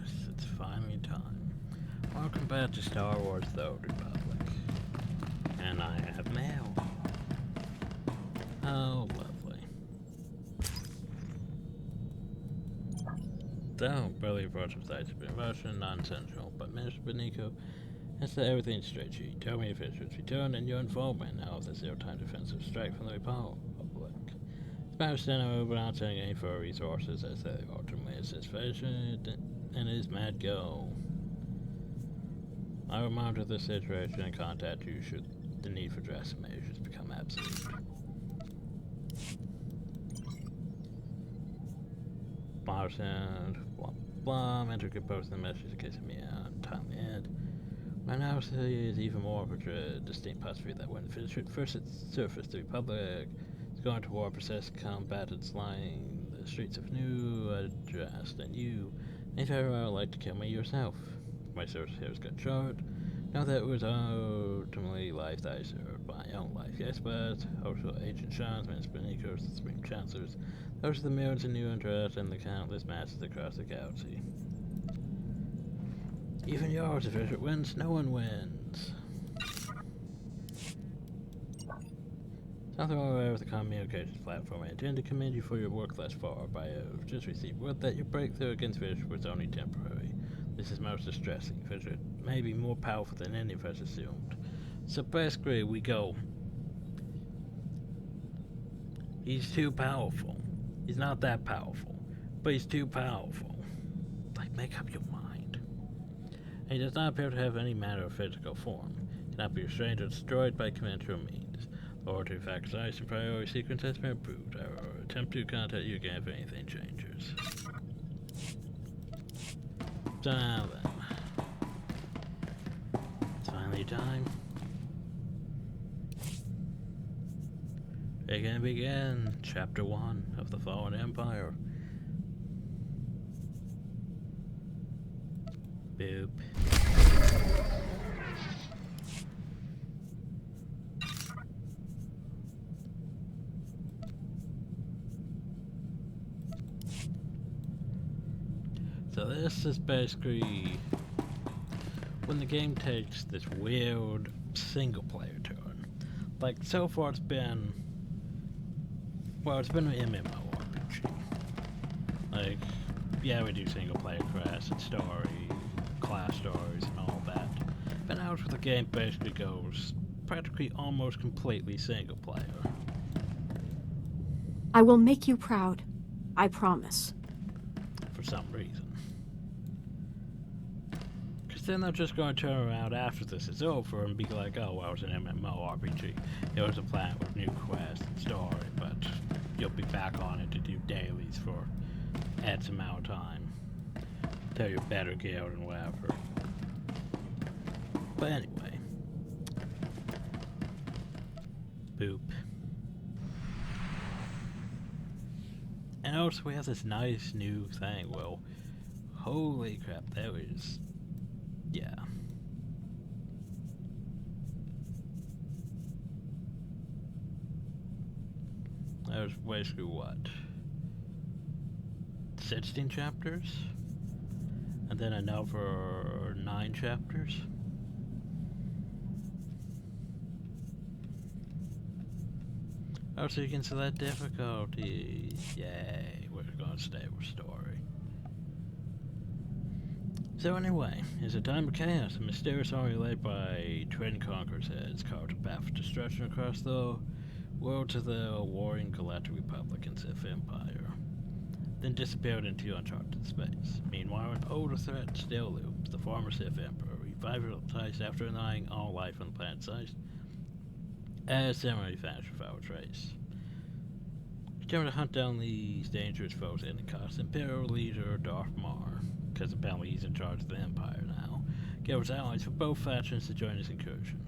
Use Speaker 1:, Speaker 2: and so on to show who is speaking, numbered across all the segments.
Speaker 1: yes, it's finally time. Welcome back to Star Wars The Old Republic. And I have mail. Oh, lovely. So, early approach of sites have been Russian, non-central, but Minister Beniko has set everything straight. She told me if it should return and your informant now of the zero-time defensive strike from the Republic. It's my understanding we're not sending any further resources as they ultimately assist Federation and his mad go. I will monitor the situation and contact you should the need for drastic measures become absolute. Sound, blah blah, enter compose the message in case of me on time end. My analysis is even more of a distinct possibility that when first it surfaced the Republic is going to war, process combated lying the streets of New Address, and you may very well like to kill me yourself. My source here is got short. Know that it was ultimately life that I served, my own life, yes, but also Agent Sean's, Minister Beniko's, the Supreme Chancellors. Those are the millions of new interests and the countless masses across the galaxy. Even yours, if it wins, no one wins. Something aware of the communications platform. I intend to commend you for your work thus far, but I have just received word that your breakthrough against Fish was only temporary. This is most distressing. Fish may be more powerful than any of us assumed. So basically, we go. He's too powerful. He's not that powerful, but he's too powerful. Like, make up your mind. And he does not appear to have any matter of physical form. Cannot be restrained or destroyed by conventional means. The order of factors and priority sequence has been approved. I will attempt to contact you again if anything changes. So now then. It's finally time. It can begin Chapter 1 of the Fallen Empire. Boop. So this is basically when the game takes this weird single player turn. Like, so far it's been an MMORPG. Like, yeah, we do single player quests and story, class stories and all that. But now the game basically goes practically almost completely single player.
Speaker 2: I will make you proud. I promise.
Speaker 1: For some reason. Because then they're just going to turn around after this is over and be like, oh, well, it was an MMORPG. It was a planet with new quests and story, but you'll be back on it to do dailies for X amount of time. Till you're better guild and whatever. But anyway. Boop. And also we have this nice new thing. Well, holy crap, that was... yeah. That was basically what? 16 chapters? And then another 9 chapters? Oh, so you can select difficulty. Yay, we're gonna stay with story. So anyway, it's a time of chaos. A mysterious army led by twin conquerors has carved a path of destruction across the world to the warring Galactic Republic and Sith Empire, then disappeared into uncharted space. Meanwhile, an older threat still looms. The former Sith Emperor revitalized after denying all life on the planet size, as similarly vanished without a trace. Determined to hunt down these dangerous foes at any cost, Imperial leader Darth Maul, because apparently he's in charge of the Empire now, gathers allies for both factions to join his incursion.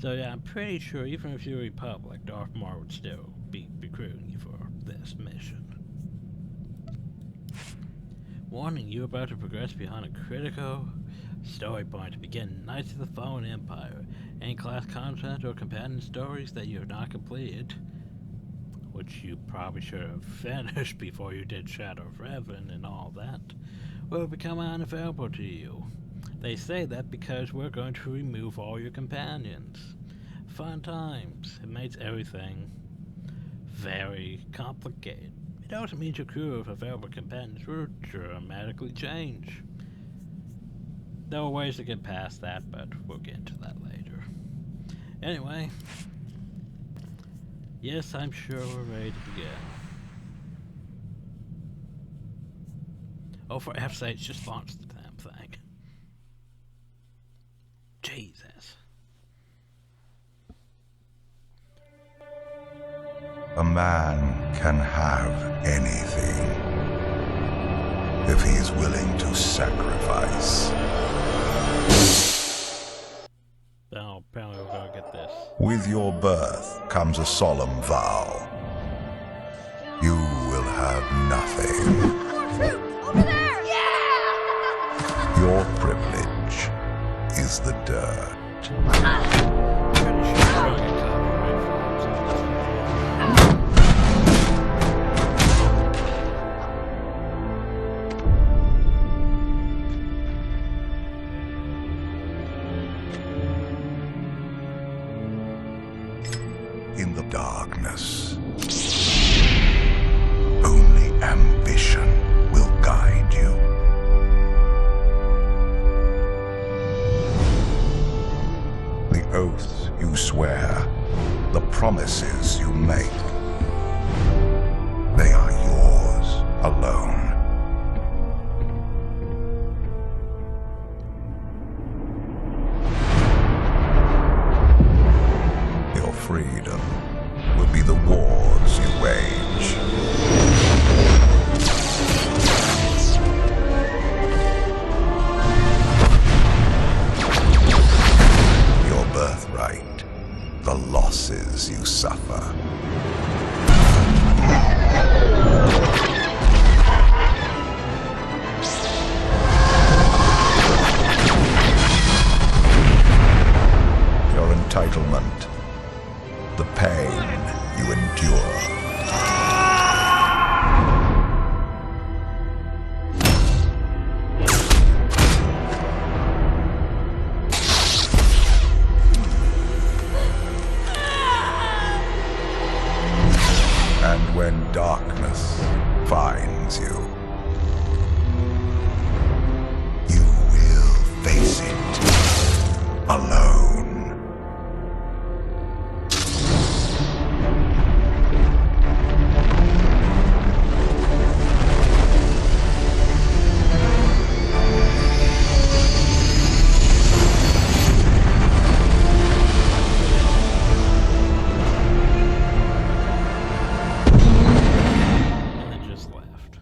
Speaker 1: So yeah, I'm pretty sure even if you're a Republic, Darth Maul would still be recruiting you for this mission. Warning, you're about to progress beyond a critical story point to begin Knights of the Fallen Empire. Any class content or companion stories that you have not completed, which you probably should have finished before you did Shadow of Heaven and all that, will become unavailable to you. They say that because we're going to remove all your companions. Fun times. It makes everything very complicated. It also means your crew of available companions will dramatically change. There are ways to get past that, but we'll get into that later. Anyway, yes, I'm sure we're ready to begin. Oh, for F's sake, just launch the damn thing. Jesus.
Speaker 3: A man can have anything if he is willing to sacrifice.
Speaker 1: Oh, apparently we're gonna get this.
Speaker 3: With your birth comes a solemn vow. You will have nothing.
Speaker 4: Over there! Yeah!
Speaker 3: Your privilege is the dirt.
Speaker 1: Pretty sure we're gonna get copyright flags on this
Speaker 3: In the darkness, only ambition will guide you. The oaths you swear, the promises you make, they are yours alone. Your freedom will be the wars you wage. Your birthright, the losses you suffer. Your entitlement, the pain you endure. And when darkness finds you, you will face it alone.
Speaker 1: and then just left.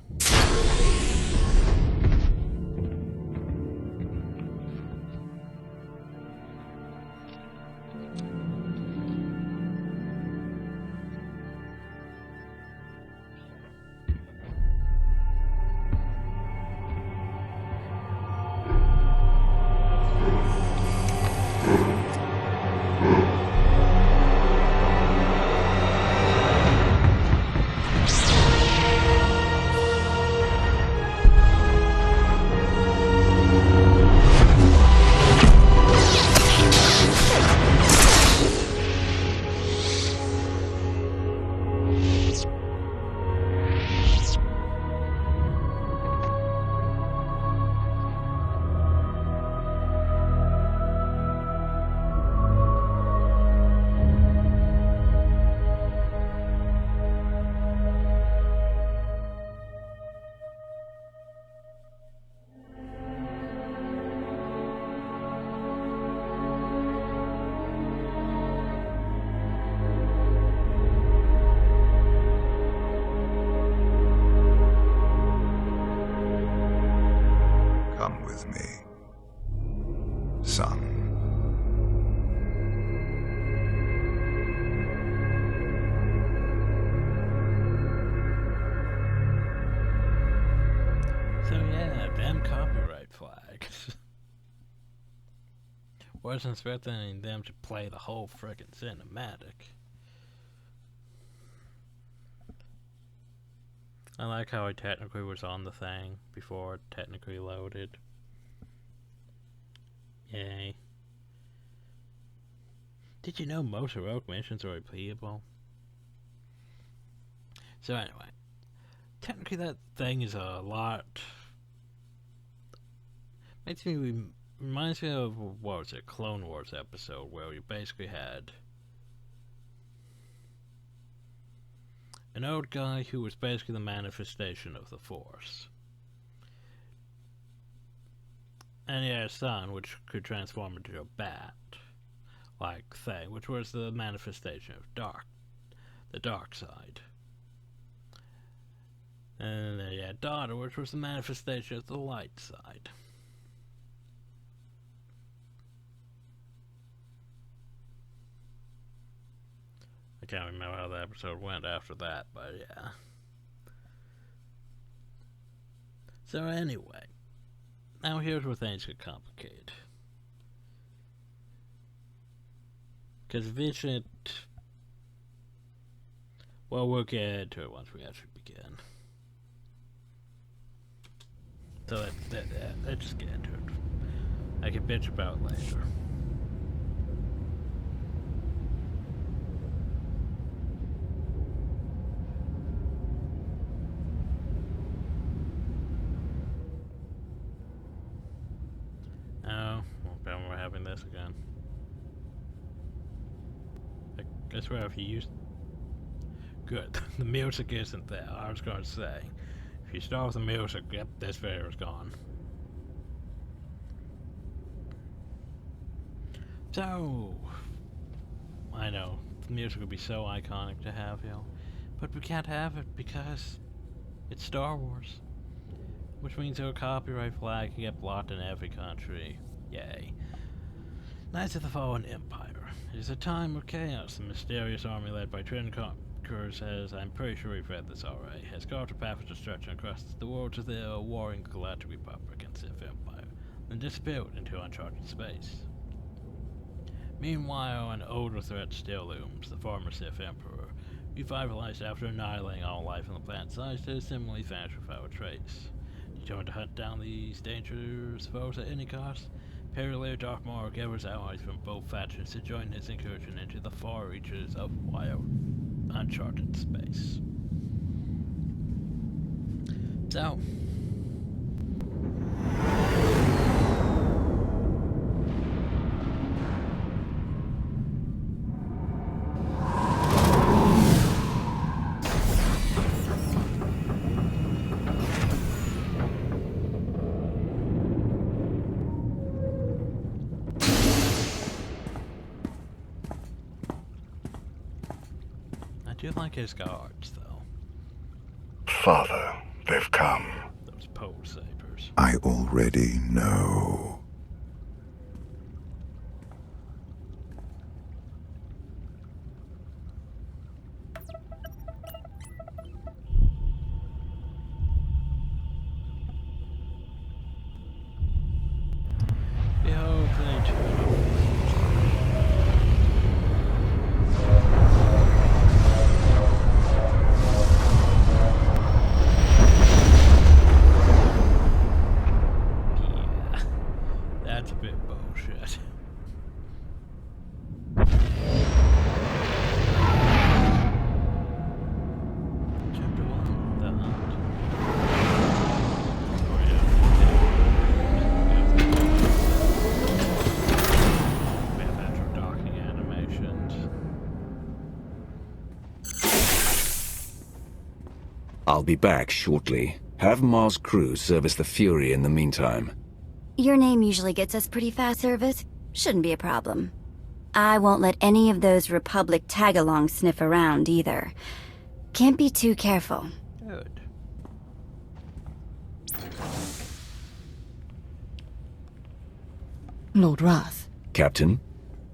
Speaker 3: Come with me, son.
Speaker 1: So yeah, damn copyright flags. Wasn't expecting them to play the whole frickin' cinematic. I like how I technically was on the thing before it technically loaded. Yay. Did you know most heroic missions are replayable? So anyway, technically that thing is a lot... reminds me of, what was it, Clone Wars episode, where you basically had an old guy who was basically the manifestation of the Force. And he had a son which could transform into a bat-like thing, which was the manifestation of the dark side. And then he had a daughter, which was the manifestation of the light side. I can't remember how the episode went after that, but yeah. So anyway, now here's where things get complicated. Because Vincent... Well, we'll get into it once we actually begin. So let's just get into it. I can bitch about it later. We're having this again. I guess where if you use... Good, the music isn't there. I was going to say, if you start with the music, yep, this video is gone. So, I know, the music would be so iconic to have, but we can't have it because it's Star Wars. Which means our copyright flag can get blocked in every country. Yay. Knights of the Fallen Empire. It is a time of chaos. The mysterious army led by Twin Conquerors has, I'm pretty sure we've read this already, has carved a path of destruction across the world to the warring Galactic Republic and Sith Empire, and disappeared into uncharted space. Meanwhile, an older threat still looms. The former Sith Emperor, revitalized after annihilating all life on the planet size, has similarly vanished without a trace. Determined to hunt down these dangerous foes at any cost, Imperial Darth Maul gathers allies from both factions to join his incursion into the far reaches of wild, uncharted space. So, I do like his guards, though.
Speaker 3: Father, they've come.
Speaker 1: Those pole sabers.
Speaker 3: I already know.
Speaker 1: Behold, they too. That's a bit bullshit. Chapter 1, The Hunt. Oh yeah. We have actual docking animations.
Speaker 5: I'll be back shortly. Have Mars crew service the Fury in the meantime.
Speaker 6: Your name usually gets us pretty fast service. Shouldn't be a problem. I won't let any of those Republic tag-alongs sniff around, either. Can't be too careful.
Speaker 1: Good.
Speaker 7: Lord Wrath.
Speaker 5: Captain?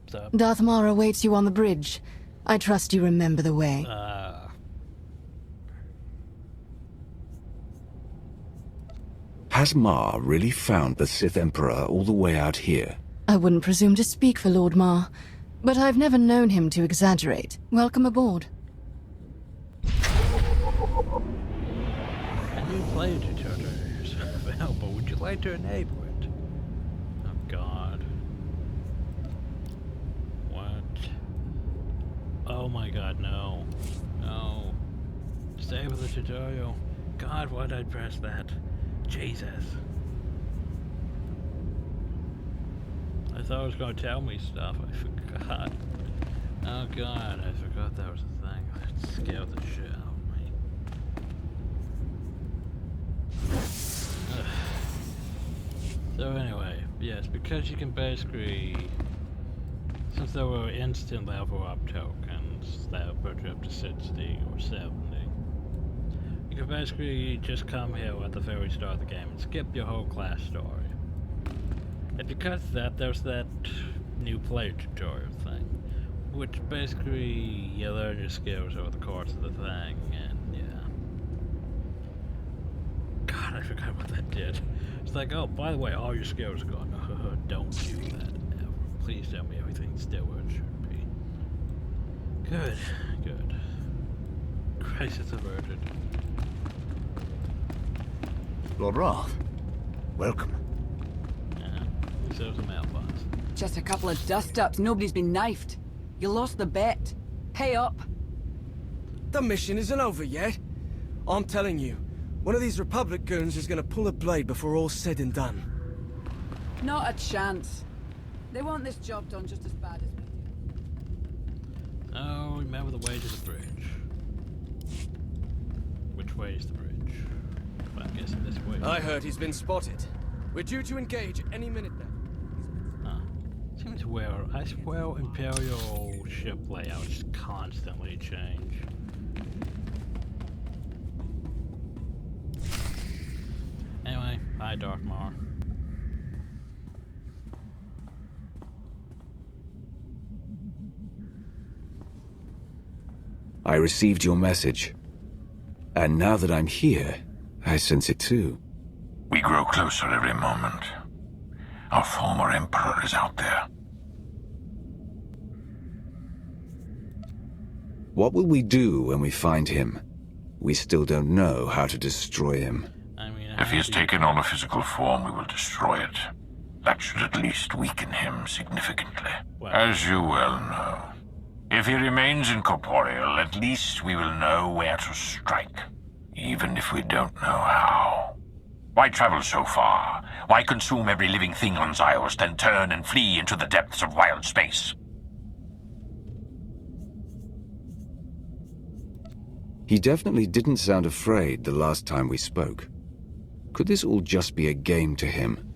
Speaker 1: What's up?
Speaker 7: Darth Maul awaits you on the bridge. I trust you remember the way.
Speaker 5: Has Ma really found the Sith Emperor all the way out here?
Speaker 7: I wouldn't presume to speak for Lord Ma, but I've never known him to exaggerate. Welcome aboard.
Speaker 1: play tutorials available. Would you like to enable it? Oh god. What? Oh my god, no. No. Stay with the tutorial. God, why'd I press that? Jesus. I thought it was going to tell me stuff. I forgot. Oh god, I forgot that was a thing. That scared the shit out of me. Ugh. So anyway, yes, because you can basically... Since there were instant level up tokens that put you up to 60 or 70, you can basically just come here at the very start of the game and skip your whole class story. And because of that, there's that new player tutorial thing, which basically you learn your skills over the course of the thing, and yeah. God, I forgot what that did. It's like, oh, by the way, all your skills are gone. Don't do that ever. Please tell me everything's still where it should be. Good, good. Crisis averted.
Speaker 8: Lord Roth, welcome.
Speaker 1: Yeah, so there's a mailbox.
Speaker 9: Just a couple of dust-ups. Nobody's been knifed. You lost the bet. Pay up.
Speaker 10: The mission isn't over yet. I'm telling you, one of these Republic goons is gonna pull a blade before all's said and done.
Speaker 9: Not a chance. They want this job done just as bad as we do.
Speaker 1: Oh, remember the way to the bridge. Which way is the bridge? Well, I'm guessing this way.
Speaker 10: I heard he's been spotted. We're due to engage any minute now.
Speaker 1: Huh. Seems well. I swear Imperial ship layouts constantly change. Anyway, hi Dark Mar.
Speaker 5: I received your message. And now that I'm here, I sense it too.
Speaker 11: We grow closer every moment. Our former Emperor is out there.
Speaker 5: What will we do when we find him? We still don't know how to destroy him.
Speaker 1: I mean,
Speaker 11: If he has taken on a physical form, we will destroy it. That should at least weaken him significantly.
Speaker 1: Well,
Speaker 11: as you well know. If he remains incorporeal, at least we will know where to strike. Even if we don't know how. Why travel so far? Why consume every living thing on Zyos, then turn and flee into the depths of wild space?
Speaker 5: He definitely didn't sound afraid the last time we spoke. Could this all just be a game to him?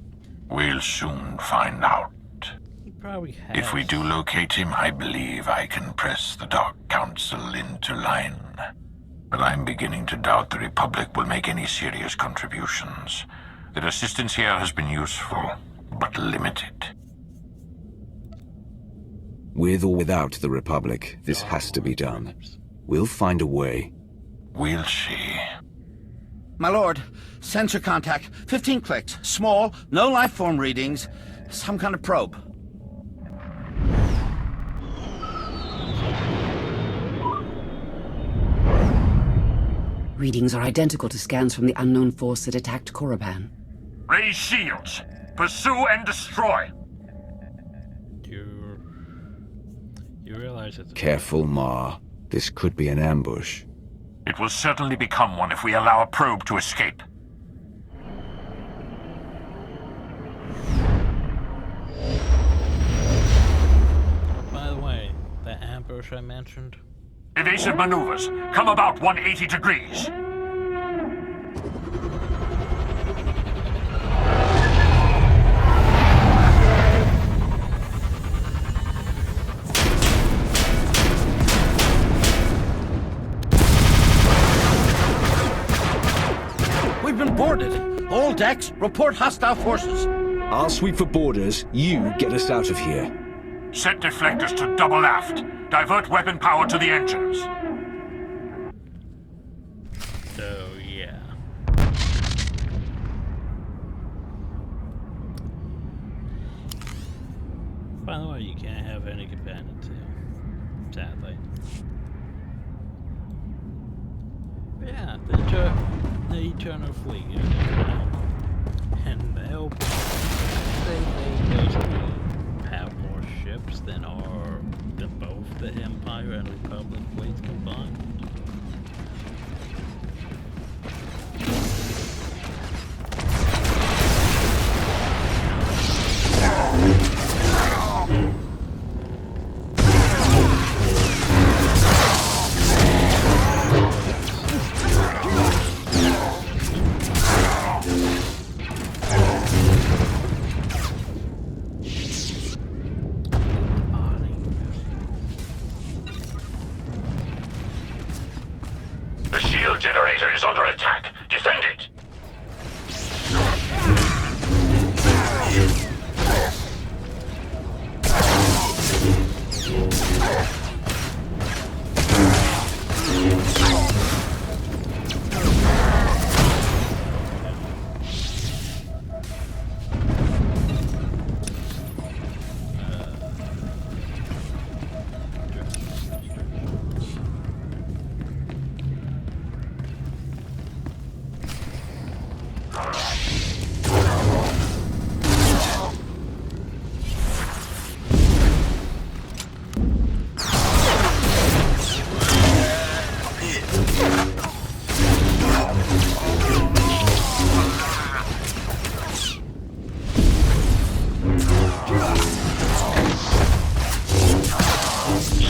Speaker 11: We'll soon find out.
Speaker 1: he probably has.
Speaker 11: If we do locate him, I believe I can press the Dark Council into line. But I'm beginning to doubt the Republic will make any serious contributions. Their assistance here has been useful, but limited.
Speaker 5: With or without the Republic, this has to be done. We'll find a way.
Speaker 11: We'll see.
Speaker 8: My lord, sensor contact, 15 clicks, small, no life form readings, some kind of probe.
Speaker 9: Readings are identical to scans from the unknown force that attacked Korriban.
Speaker 11: Raise shields! Pursue and destroy!
Speaker 1: You realize it's...
Speaker 5: Careful, Ma. This could be an ambush.
Speaker 11: It will certainly become one if we allow a probe to escape.
Speaker 1: By the way, that ambush I mentioned...
Speaker 11: Evasive maneuvers. Come about 180 degrees.
Speaker 8: We've been boarded. All decks, report hostile forces.
Speaker 5: I'll sweep for borders. You get us out of here.
Speaker 11: Set deflectors to double aft. Divert weapon power to the engines.
Speaker 1: So, yeah. By the way, you can't have any companions here. Sadly. But yeah, the Eternal Fleet, and they'll basically have more ships than are both the Empire and Republic fleets combined.
Speaker 11: The shield generator is under attack. Defend it!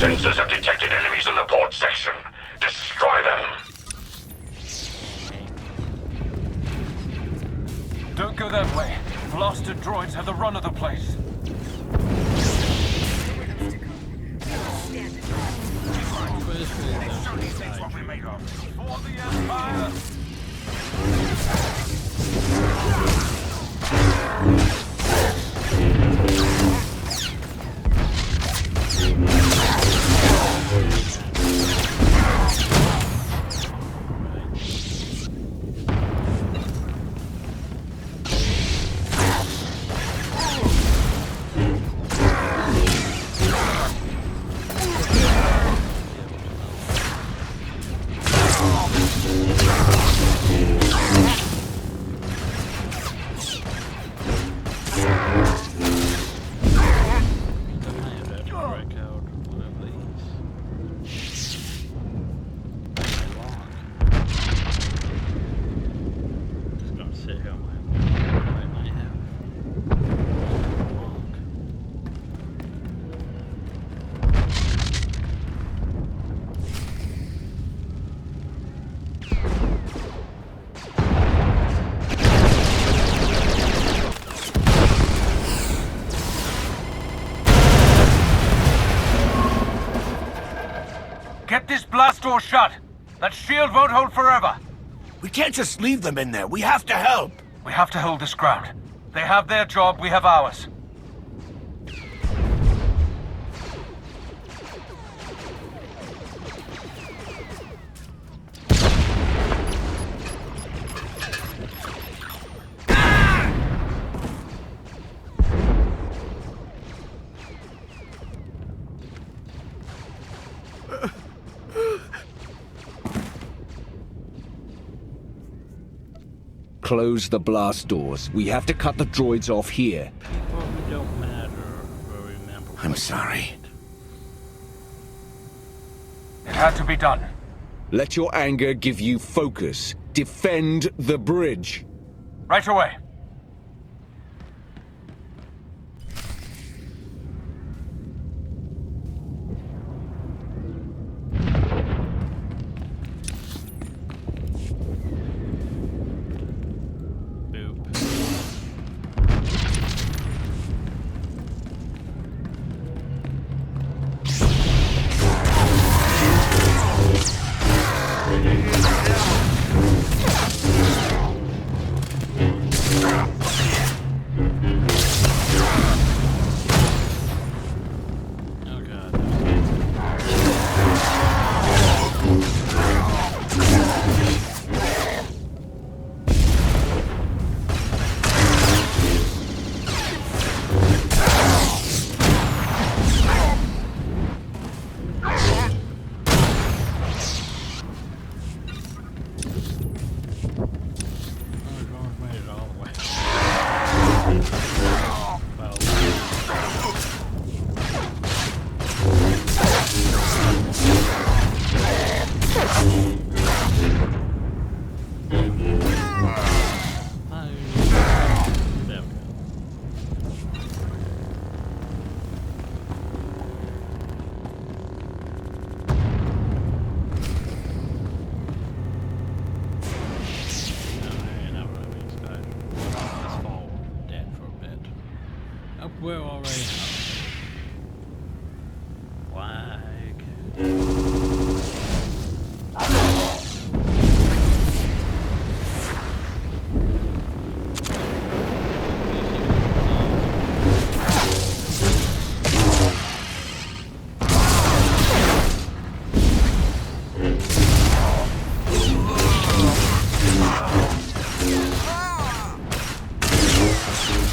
Speaker 11: Sensors have detected enemies in the port section. Destroy them.
Speaker 12: Don't go that way. Blaster droids have the run of the place.
Speaker 11: That's what we made of. For the Empire!
Speaker 12: Get this blast door shut. That shield won't hold forever.
Speaker 8: We can't just leave them in there. We have to help.
Speaker 12: We have to hold this ground. They have their job, we have ours.
Speaker 5: Close the blast doors. We have to cut the droids off here.
Speaker 1: Well, we don't matter, but remember.
Speaker 8: I'm sorry.
Speaker 12: It had to be done.
Speaker 5: Let your anger give you focus. Defend the bridge.
Speaker 12: Right away.
Speaker 1: We're already flag.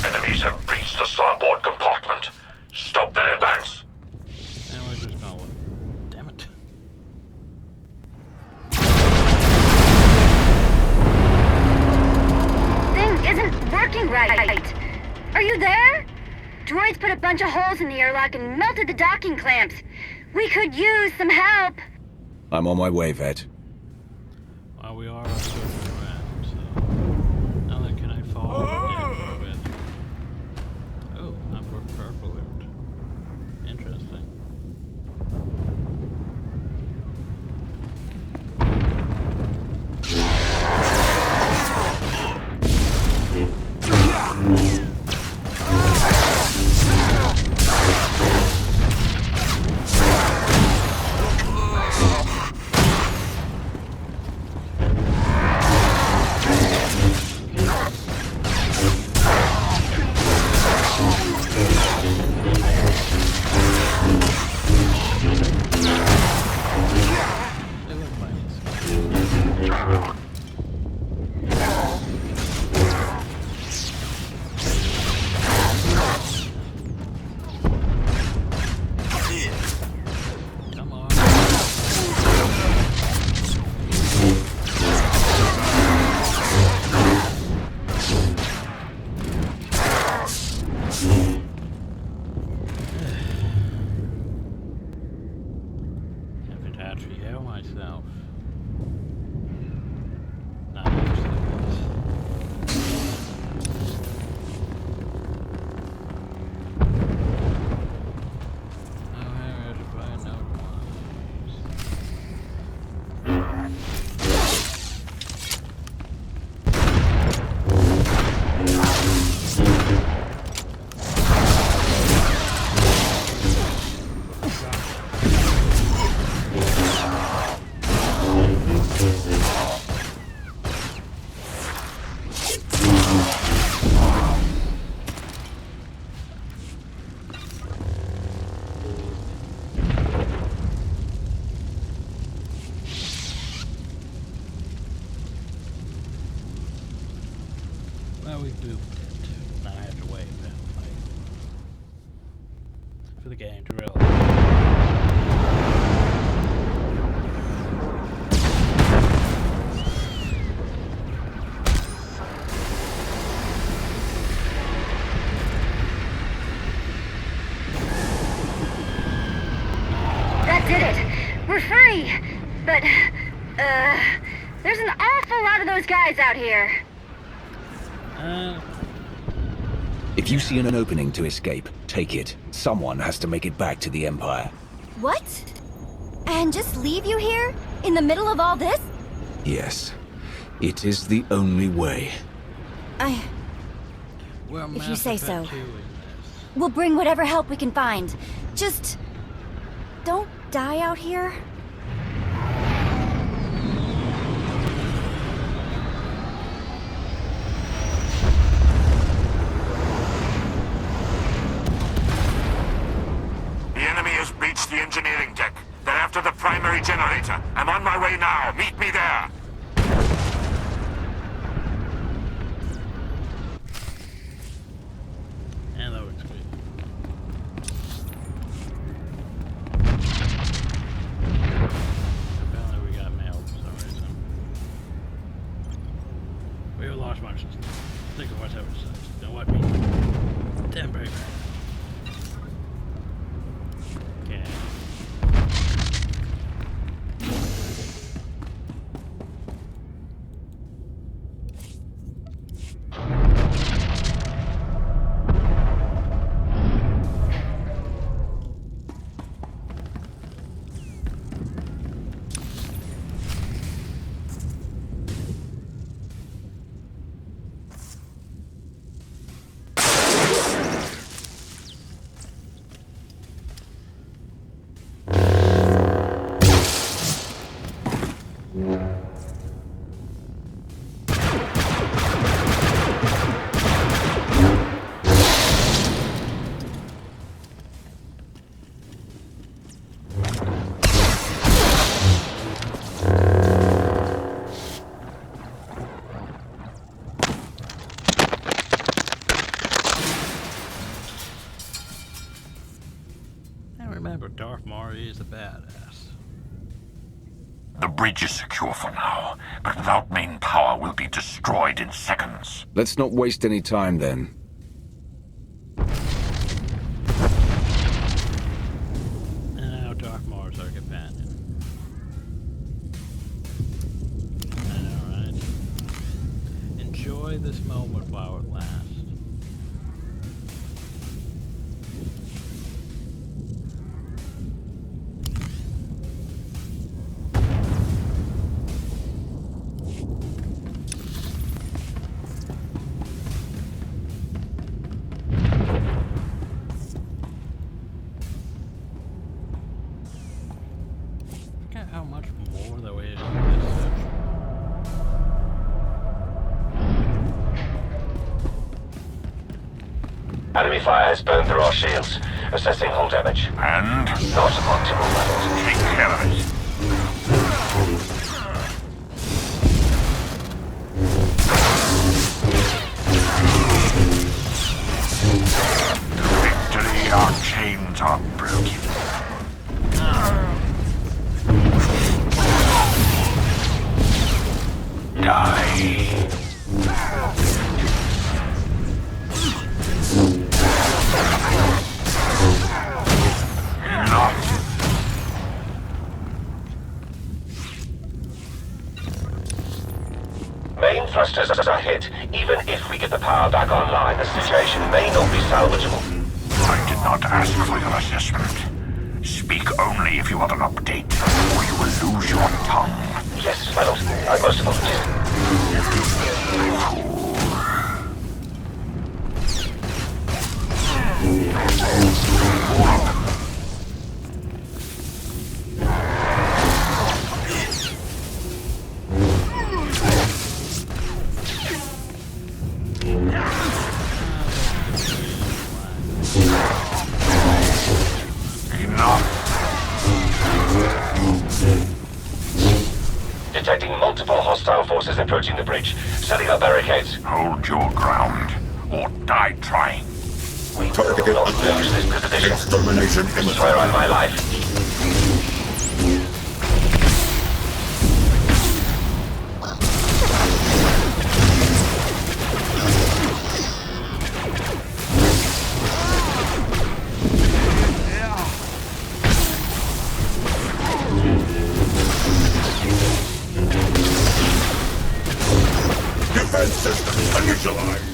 Speaker 11: Enemies have breached the starboard compartment. Stop their advance.
Speaker 1: And we're just gonna win. Damn it.
Speaker 13: Thing isn't working right. Are you there? Droids put a bunch of holes in the airlock and melted the docking clamps. We could use some help.
Speaker 5: I'm on my way, Vet.
Speaker 1: Well, we are circling around, so... Now then, can I fall down a little bit? Oh, I'm purple here. Interesting. Myself. Not actually. Oh, to find out well, we booped it. Now I have to wait apparently for the game to realize.
Speaker 13: That did it. We're free. But, there's an awful lot of those guys out here.
Speaker 5: If you see an opening to escape, take it. Someone has to make it back to the Empire.
Speaker 6: What? And just leave you here? In the middle of all this?
Speaker 5: Yes. It is the only way.
Speaker 6: If you say so. We'll bring whatever help we can find. Just... don't die out here.
Speaker 11: The engineering deck. They're after the primary generator. I'm on my way now. Meet me there.
Speaker 1: And that looks good. Apparently we got mail for some reason. We have lost my system. Think of whatever it says. Don't let me. Damn break. Okay. remember, Darth Maul is a badass.
Speaker 11: The bridge is secure for now, but without main power will be destroyed in seconds.
Speaker 5: Let's not waste any time then.
Speaker 1: And now Darth Maul is our companion. Alright. Enjoy this moment while it lasts. How much more there is in this section.
Speaker 14: Enemy fire has burned through our shields. Assessing hull damage.
Speaker 11: And?
Speaker 14: Not optimal levels.
Speaker 11: Take care of it. Victory, our chains are broken. Die.
Speaker 14: Main thrusters are hit. Even if we get the power back online, the situation may not be salvageable.
Speaker 11: I did not ask for your assessment. Speak only if you want an update, or you will lose your tongue.
Speaker 14: Yes, my lord. I most apologize. Detecting multiple hostile forces approaching the bridge. Setting up barricades.
Speaker 11: Hold your ground, or die trying.
Speaker 14: We will not lose this position.
Speaker 3: Extermination
Speaker 14: I swear on my life.
Speaker 3: Defense system initialized.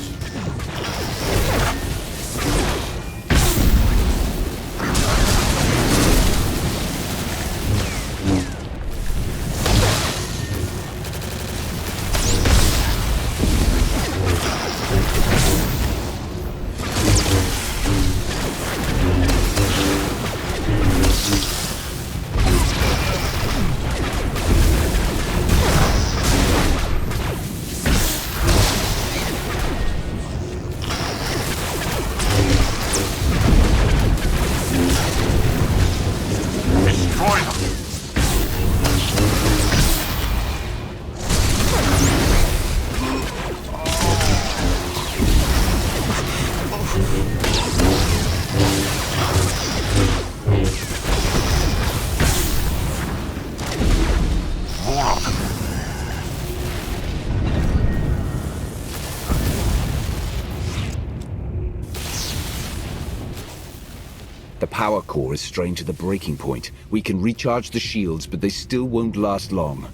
Speaker 5: The power core is strained to the breaking point. We can recharge the shields, but they still won't last long.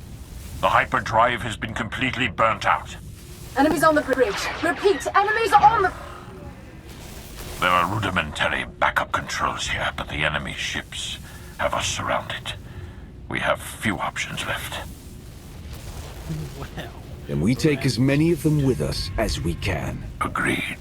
Speaker 11: The hyperdrive has been completely burnt out.
Speaker 7: Enemies on the bridge. Repeat, enemies on the...
Speaker 11: There are rudimentary backup controls here, but the enemy ships have us surrounded. We have few options left.
Speaker 1: Well,
Speaker 5: And we take as many of them with us as we can.
Speaker 11: Agreed.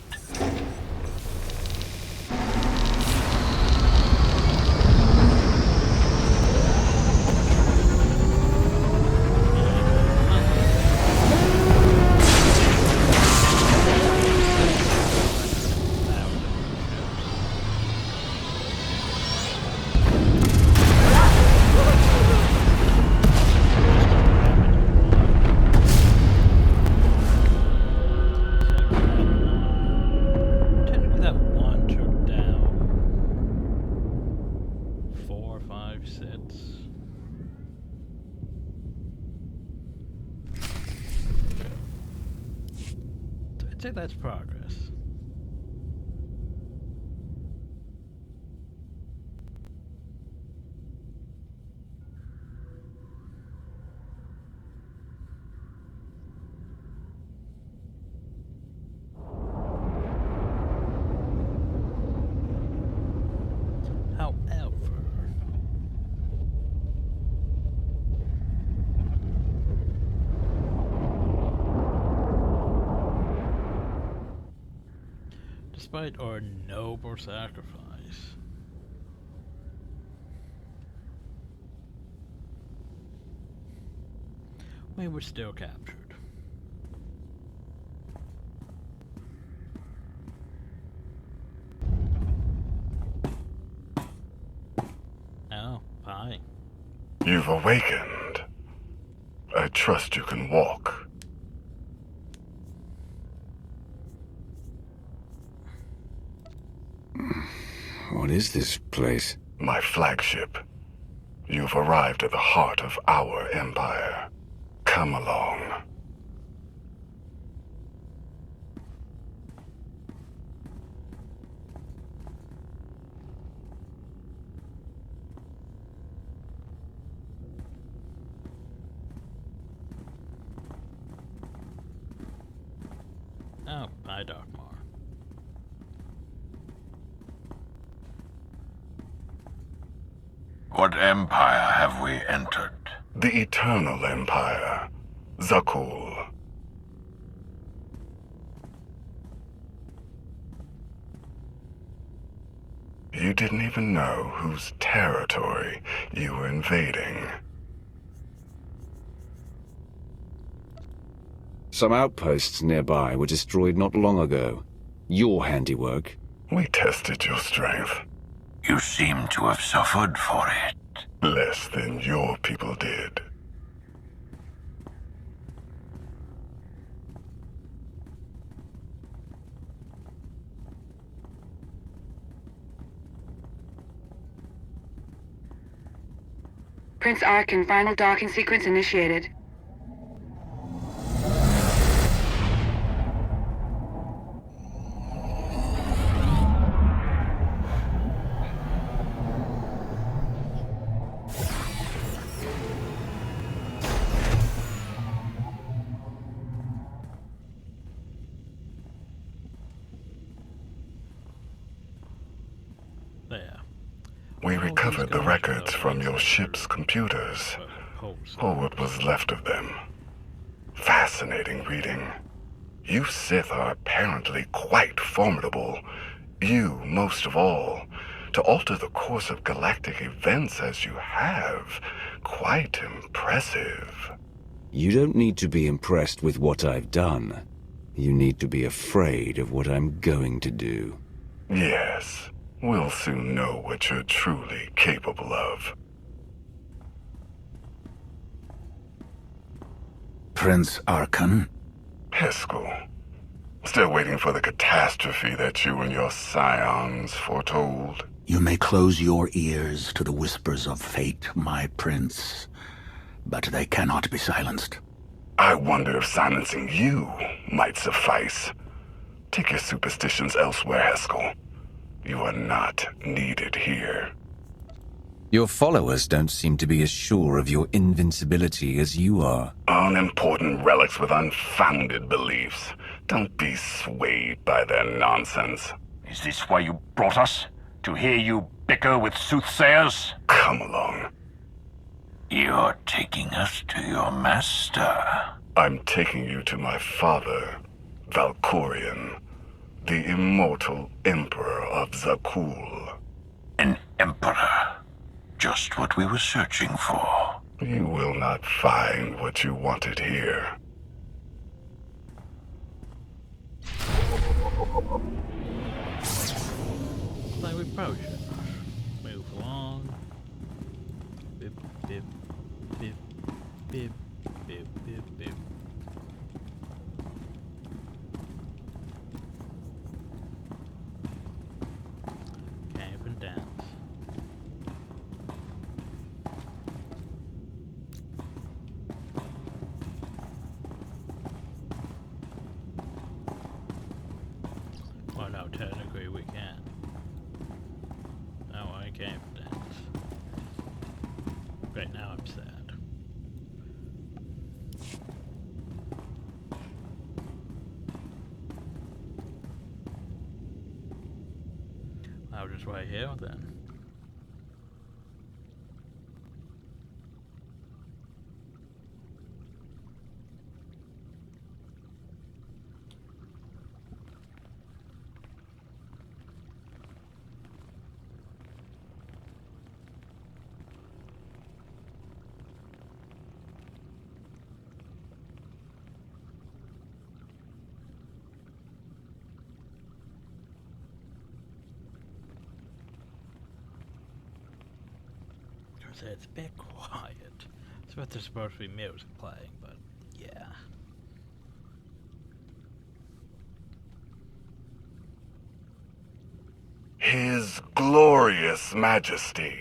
Speaker 1: say that's progress. Despite our noble sacrifice, we were still captured. Oh, hi.
Speaker 15: You've awakened. I trust you can walk.
Speaker 5: What is this place?
Speaker 15: My flagship. You've arrived at the heart of our empire. Come along.
Speaker 1: Oh, hi, Darkmar.
Speaker 11: What empire have we entered?
Speaker 15: The Eternal Empire. Zakul. You didn't even know whose territory you were invading.
Speaker 5: Some outposts nearby were destroyed not long ago. Your handiwork.
Speaker 15: We tested your strength.
Speaker 11: You seem to have suffered for it.
Speaker 15: Less than your people did.
Speaker 16: Prince Arkin, final docking sequence initiated.
Speaker 15: We recovered the records from your ship's computers, or what was left of them. Fascinating reading. You Sith are apparently quite formidable. You, most of all. To alter the course of galactic events as you have. Quite impressive.
Speaker 5: You don't need to be impressed with what I've done. You need to be afraid of what I'm going to do.
Speaker 15: Yes. We'll soon know what you're truly capable of.
Speaker 8: Prince Arkin?
Speaker 15: Heskel. Still waiting for the catastrophe that you and your scions foretold.
Speaker 8: You may close your ears to the whispers of fate, my prince, but they cannot be silenced.
Speaker 15: I wonder if silencing you might suffice. Take your superstitions elsewhere, Heskel. You are not needed here.
Speaker 5: Your followers don't seem to be as sure of your invincibility as you are.
Speaker 15: Unimportant relics with unfounded beliefs. Don't be swayed by their nonsense.
Speaker 11: Is this why you brought us? To hear you bicker with soothsayers?
Speaker 15: Come along.
Speaker 11: You're taking us to your master.
Speaker 15: I'm taking you to my father, Valkorion. The immortal Emperor of Zakul.
Speaker 11: An emperor. Just what we were searching for.
Speaker 15: You will not find what you wanted here.
Speaker 1: Like we probably should move along. Bip, bip, bip, bip, bip, bip, bip. Camp and dance. Well, no, technically we can. Oh, I can't dance. Right now I'm sad. I'll just wait here then. It's a bit quiet. It's what there's supposed to be music playing, but yeah.
Speaker 15: His glorious majesty,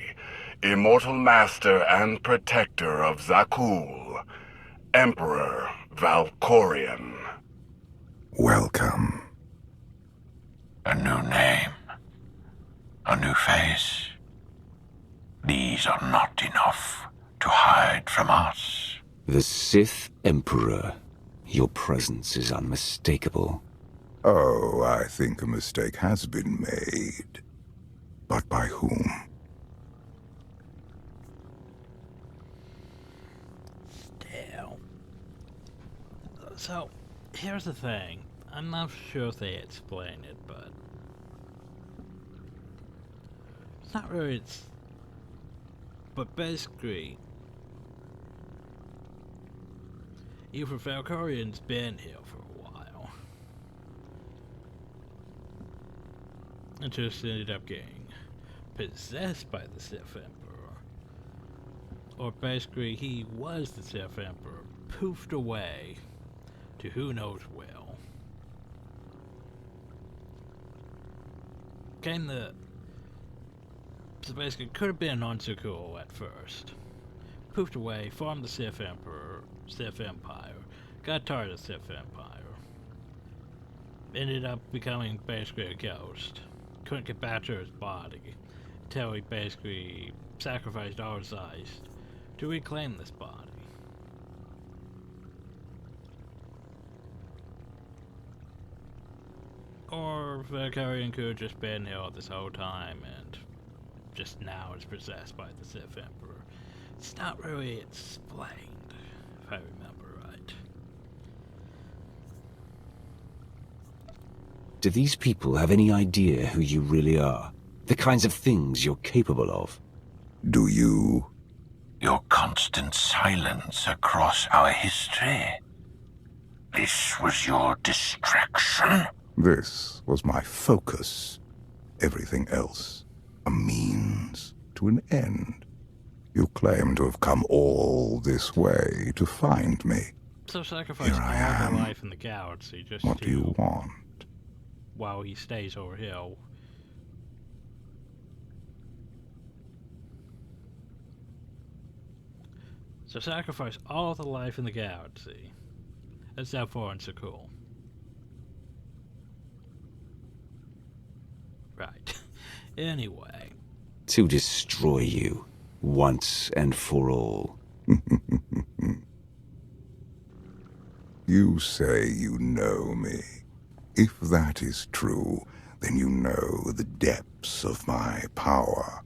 Speaker 15: immortal master and protector of Zakul, Emperor Valkorion.
Speaker 3: Welcome.
Speaker 11: A new name. A new face. These are not enough to hide from us.
Speaker 5: The Sith Emperor. Your presence is unmistakable.
Speaker 3: Oh, I think a mistake has been made. But by whom?
Speaker 1: Still. So, here's the thing. I'm not sure if they explain it, but it's not really. But basically, either Valkorion's been here for a while, and just ended up getting possessed by the Sith Emperor, or basically he was the Sith Emperor, poofed away to who knows where. So basically, could have been on Zakul at first. Poofed away, formed the Sith Empire, got tired of the Sith Empire. Ended up becoming basically a ghost. Couldn't get back to his body until he basically sacrificed all his eyes to reclaim this body. Or Valkorion could have just been here this whole time and just now is possessed by the Sith Emperor. It's not really explained, if I remember right.
Speaker 5: Do these people have any idea who you really are? The kinds of things you're capable of?
Speaker 3: Do you?
Speaker 11: Your constant silence across our history. This was your distraction?
Speaker 3: This was my focus. Everything else, a means to an end. You claim to have come all this way to find me.
Speaker 1: So sacrifice all the life in the galaxy just
Speaker 3: What do you want?
Speaker 1: While he stays over here. So sacrifice all the life in the galaxy. Except for in Zakul. Right. Anyway.
Speaker 5: To destroy you, once and for all.
Speaker 3: You say you know me. If that is true, then you know the depths of my power.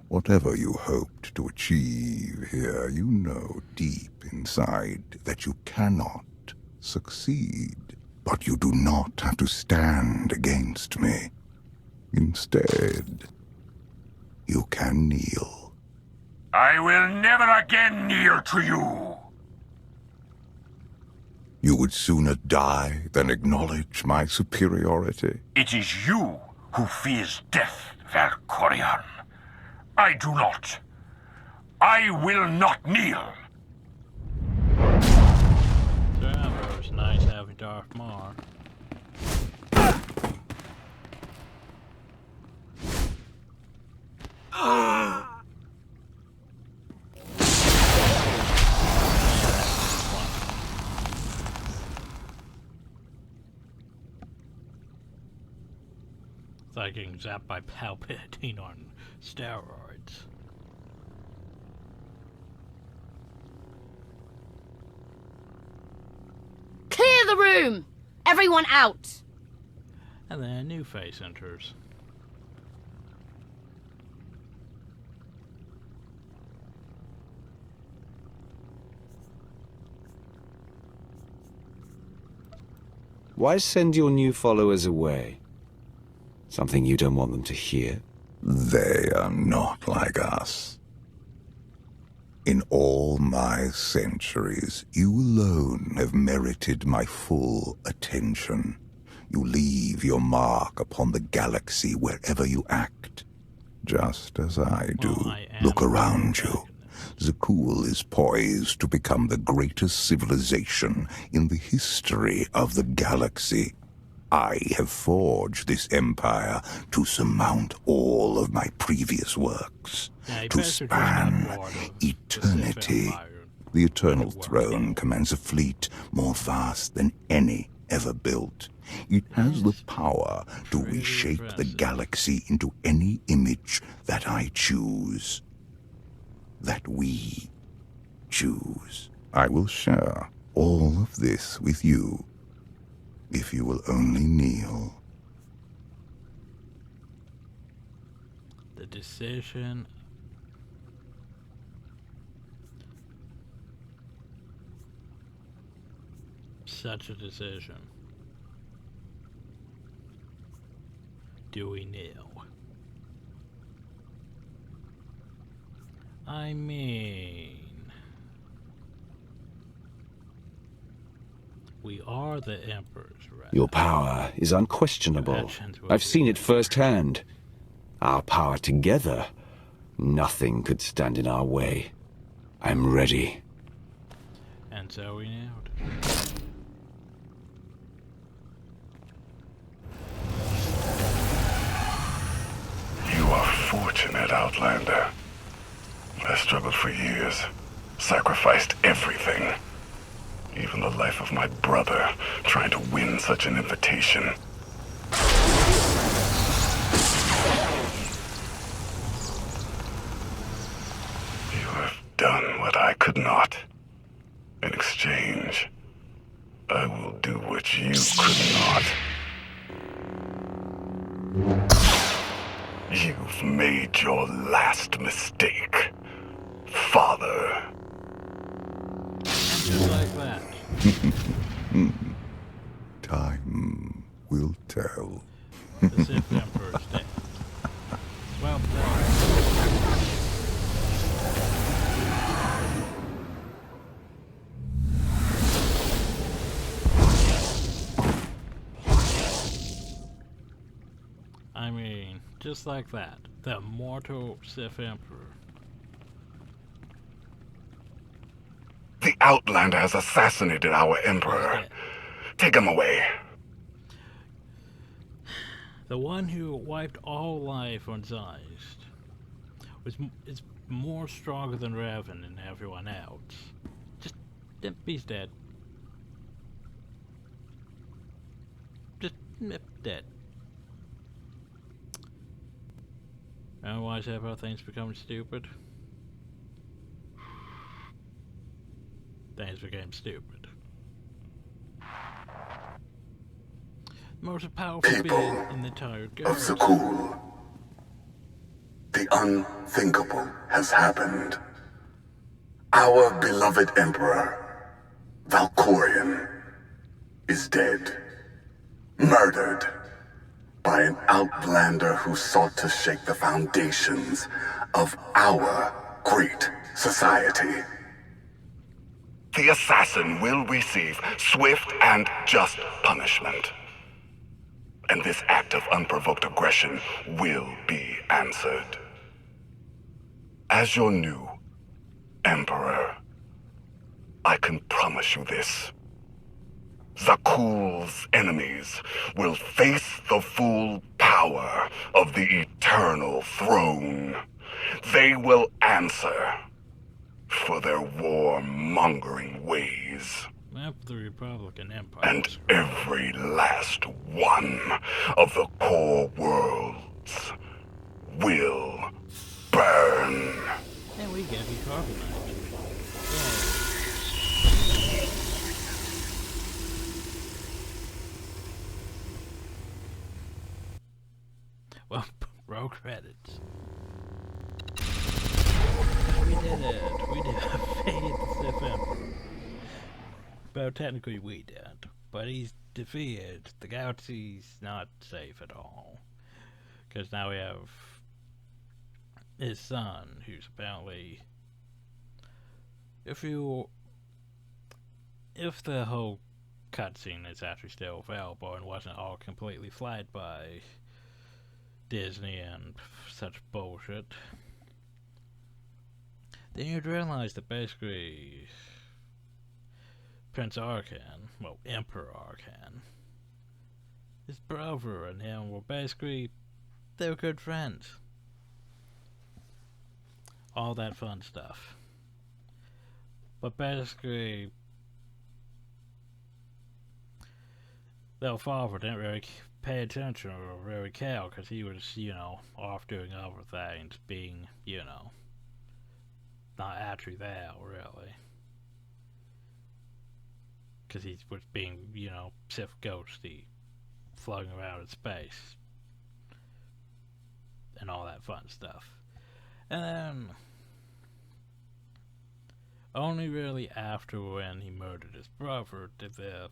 Speaker 3: Whatever you hoped to achieve here, you know deep inside that you cannot succeed. But you do not have to stand against me. Instead, you can kneel.
Speaker 11: I will never again kneel to you.
Speaker 3: You would sooner die than acknowledge my superiority.
Speaker 11: It is you who fears death, Valkorion. I do not. I will not kneel.
Speaker 1: It was nice having Darth Maul. It's like getting zapped by Palpatine on steroids.
Speaker 17: Clear the room! Everyone out!
Speaker 1: And then a new face enters.
Speaker 5: Why send your new followers away? Something you don't want them to hear?
Speaker 3: They are not like us. In all my centuries, you alone have merited my full attention. You leave your mark upon the galaxy wherever you act. Just as I do. Look around you. Zakul is poised to become the greatest civilization in the history of the galaxy. I have forged this empire to surmount all of my previous works, to span eternity. The Eternal Throne commands a fleet more vast than any ever built. It has the power to reshape the galaxy into any image that I choose. That we choose. I will share all of this with you, if you will only kneel.
Speaker 1: The decision. Such a decision. Do we kneel? I mean, we are the Emperor's right.
Speaker 5: Your power is unquestionable. I've seen it firsthand. Our power together, nothing could stand in our way. I'm ready.
Speaker 1: And so we kneeled.
Speaker 15: You are fortunate, Outlander. I struggled for years, sacrificed everything. Even the life of my brother, trying to win such an invitation. You have done what I could not. In exchange, I will do what you could not. You've made your last mistake, Father.
Speaker 1: Just like that.
Speaker 3: Time will tell.
Speaker 1: The Sith Emperor's dead. Well played. I mean, just like that. The immortal Sith Emperor.
Speaker 15: The Outlander has assassinated our Emperor. Take him away.
Speaker 1: The one who wiped all life on Zeist is more stronger than Revan and everyone else. Just, he's dead. Just, dead. And why is that about things becoming stupid? Things became stupid. Most powerful being in the entire
Speaker 18: of
Speaker 1: galaxy.
Speaker 18: Zakul. The unthinkable has happened. Our beloved Emperor, Valkorion, is dead. Murdered by an Outlander who sought to shake the foundations of our great society.
Speaker 15: The assassin will receive swift and just punishment. And this act of unprovoked aggression will be answered. As your new Emperor, I can promise you this. Zakul's enemies will face the full power of the Eternal Throne. They will answer for their warmongering ways.
Speaker 1: The Republican Empire.
Speaker 15: And every last one of the core worlds
Speaker 18: will burn.
Speaker 1: And we get decarbonized. Well, roll credits. We did it. We defeated the Sith Emperor. Well, technically we did, but he's defeated. The galaxy's not safe at all. Because now we have his son, who's apparently... If the whole cutscene is actually still available and wasn't all completely flagged by Disney and such bullshit, then you'd realize that basically Prince Arcan, well, Emperor Arcan, his brother and him were basically, they were good friends. All that fun stuff. But basically, their father didn't really pay attention or really care because he was, off doing other things, being, not actually there, really. Because he was being, Sith ghosty, floating around in space, and all that fun stuff. And then, only really after when he murdered his brother did the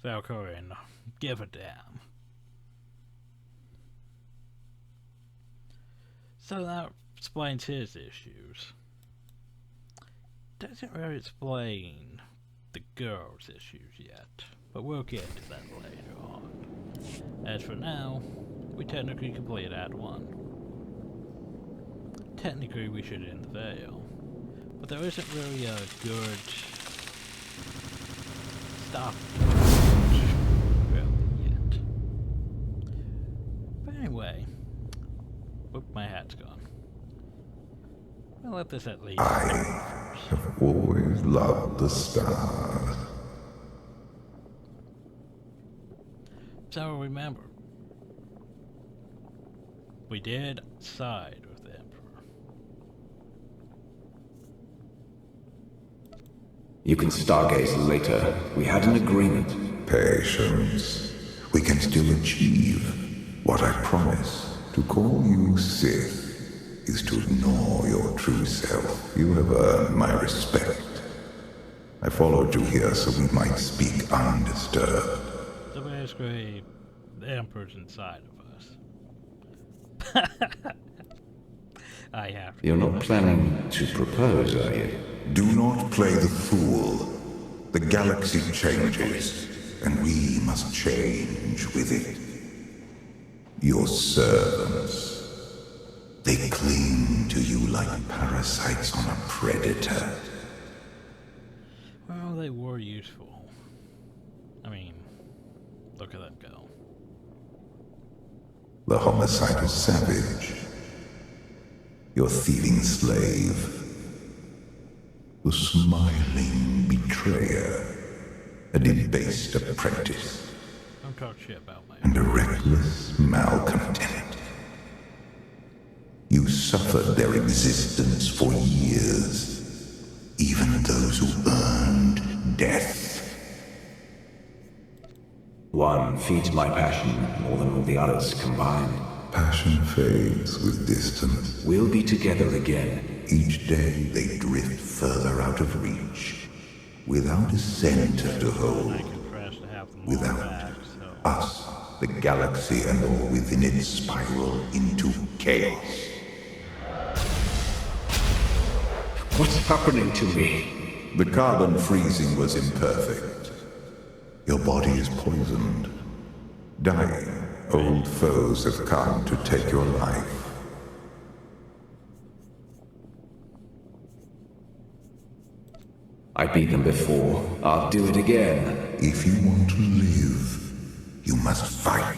Speaker 1: Valkyrian give a damn. So that explains his issues. Doesn't really explain the girl's issues yet, but we'll get to that later on. As for now, we technically completed Act 1. Technically we should end the video, but there isn't really a good stop really yet. But anyway, whoop, my hat's gone. I'll let this at least.
Speaker 3: I have always loved the stars.
Speaker 1: So remember, we did side with the Emperor.
Speaker 5: You can stargaze later. We had an agreement.
Speaker 3: Patience. We can still achieve what I promised. To call you Sith is to ignore your true self. You have earned my respect. I followed you here so we might speak undisturbed.
Speaker 1: So basically, the Emperor's inside of us. I have to.
Speaker 5: You're not planning to propose, are you?
Speaker 3: Do not play the fool. The galaxy changes, and we must change with it. Your servants. They cling to you like parasites on a predator.
Speaker 1: Well, they were useful. I mean, look at them go.
Speaker 3: The homicidal savage. Your thieving slave. The smiling betrayer. A debased apprentice.
Speaker 1: Don't talk shit about my...
Speaker 3: And a reckless malcontent. You suffered their existence for years. Even those who earned death.
Speaker 5: One feeds my passion more than all the others combined.
Speaker 3: Passion fades with distance.
Speaker 5: We'll be together again.
Speaker 3: Each day they drift further out of reach. Without a center to hold. Without us, the galaxy and all within it spiral into chaos.
Speaker 5: What's happening to me?
Speaker 3: The carbon freezing was imperfect. Your body is poisoned. Dying, old foes have come to take your life.
Speaker 5: I beat them before. I'll do it again.
Speaker 3: If you want to live, you must fight.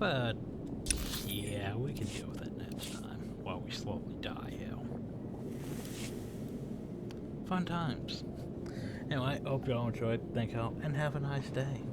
Speaker 1: But yeah, we can deal with it next time while we slowly die here. Fun times. Anyway, hope y'all enjoyed. Thank y'all, and have a nice day.